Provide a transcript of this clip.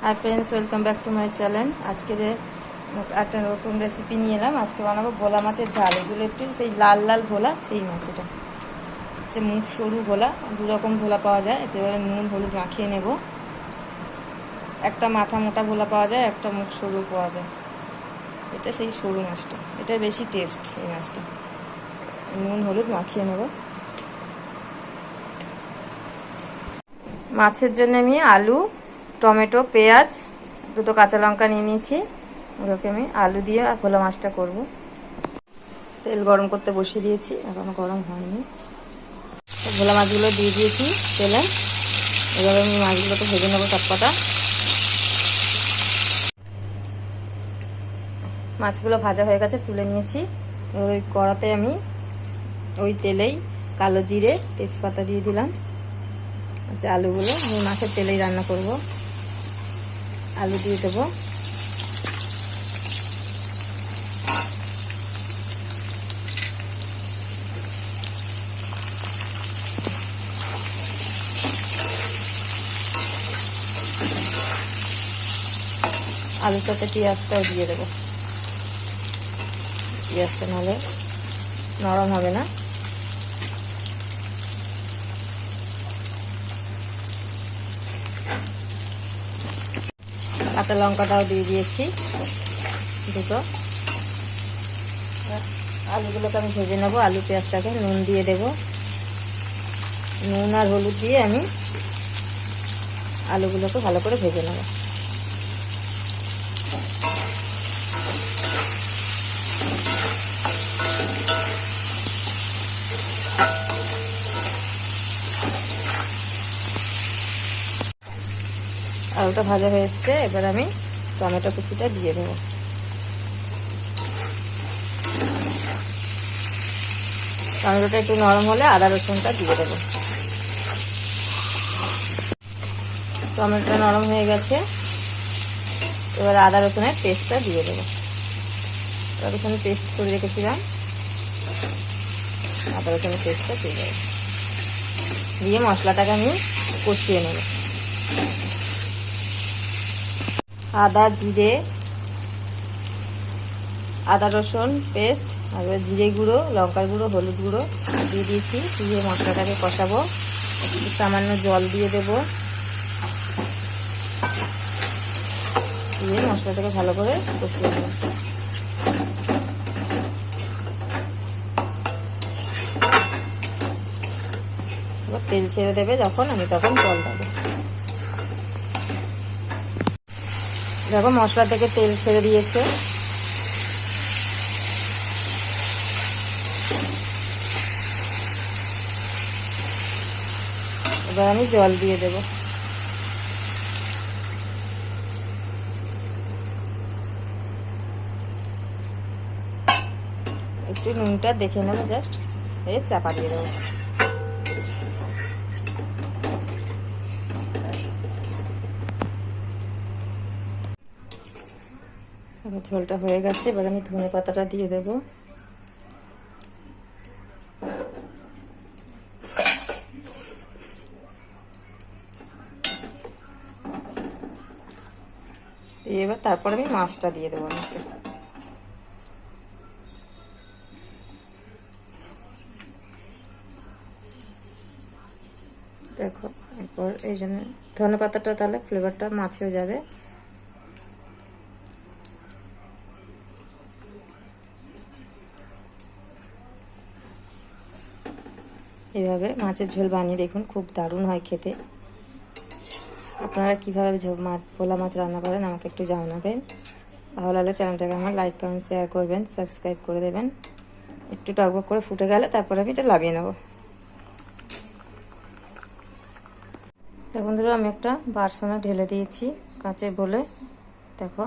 Hi friends, welcome back to my channel. आज के একটা নতুন রেসিপি নিয়ে এলাম। আজকে বানাবো ভোলা মাছের ঝাল। এগুলো একটু সেই লাল লাল ভোলা, সেই মাছ। এটা হচ্ছে মুখ সরু ভোলা। দু রকম ভোলা পাওয়া যায়। এতে এবারে নুন হলুদ মাখিয়ে নেব। একটা মাথা মোটা ভোলা পাওয়া যায়, একটা মুখ সরু পাওয়া যায়। এটা সেই সরু মাছটা, এটা বেশি টেস্ট। এই মাছটা নুন হলুদ মাখিয়ে নেব। মাছের জন্য আমি আলু, টমেটো, পেঁয়াজ, দুটো কাঁচা লঙ্কা নিয়ে নিয়েছি। ওগুলোকে আমি আলু দিয়ে ভোলা মাছটা করব। তেল গরম করতে বসিয়ে দিয়েছি, এখনো গরম হয়নি। ভোলা মাছগুলো দিয়ে দিয়েছি তেলে। এভাবে আমি মাছগুলোকে ভেজে নেবো সব কটা। মাছগুলো ভাজা হয়ে গেছে, তুলে নিয়েছি। এবার ওই কড়াতে আমি ওই তেলেই কালো জিরে, তেজপাতা দিয়ে দিলাম। আচ্ছা, আলুগুলো আমি মাছের তেলেই রান্না করব। আলু দিয়ে দেবো। আলুর সাথে পেঁয়াজটাও দিয়ে দেবো। পেঁয়াজটা নাহলে নরম হবে না। কাঁচা লঙ্কাটাও দিয়ে দিয়েছি দুটো। আলুগুলোকে আমি ভেজে নেবো। আলু পেঁয়াজটাকে নুন দিয়ে দেব। নুন আর হলুদ দিয়ে আমি আলুগুলোকে ভালো করে ভেজে নেব। আলুটা ভাজা হয়ে এসছে। এবার আমি টমেটো কুচিটা দিয়ে দেবো। টমেটোটা একটু নরম হলে আদা রসুনটা দিয়ে দেবো। টমেটোটা নরম হয়ে গেছে। এবার আদা রসুনের পেস্টটা দিয়ে দেবো। আদা রসুনের পেস্ট করে রেখেছিলাম, আদা রসুনের পেস্টটা দিয়ে দেবো। দিয়ে মশলাটাকে আমি কষিয়ে নেব। আদা, জিরে, আদা রসুন পেস্ট, আর জিরে গুঁড়ো, লঙ্কার গুঁড়ো, হলুদ গুঁড়ো দিয়ে দিয়েছি। দিয়ে মশলাটাকে কষাবো। একটু সামান্য জল দিয়ে দেব। দিয়ে মশলাটাকে ভালো করে কষিয়ে নেব। এবার তেল ছেড়ে দেবে যখন, আমি তখন জল দেবো। দেখো মশলা থেকে তেল ছেড়ে দিয়েছে। এবার আমি জল দিয়ে দেব। একটু নুনটা দেখে নেবো, জাস্ট এই চাপা দিয়ে দেবো। ঝোলটা হয়ে গেছে। এবার আমি ধনে পাতাটা দিয়ে দেব। এবার তারপর আমি মাছটা দিয়ে দেবো। দেখো এরপর এই জন্য ধনে পাতাটা, তাহলে ফ্লেভারটা মাছেও যাবে। এইভাবে মাছের ঝোল বানিয়ে দেখুন, খুব দারুণ হয় খেতে। আপনারা কীভাবে ভোলা মাছ রান্না করেন আমাকে একটু জানাবেন। ভালো লাগলে চ্যানেলটাকে আমার লাইক, কমেন্ট, শেয়ার করবেন, সাবস্ক্রাইব করে দেবেন। একটু টকবক করে ফুটে গেলে তারপরে আমি এটা নামিয়ে নেব। তো বন্ধুরা, আমি একটা বারসানা ঢেলে দিয়েছি কাঁচে বলে। দেখো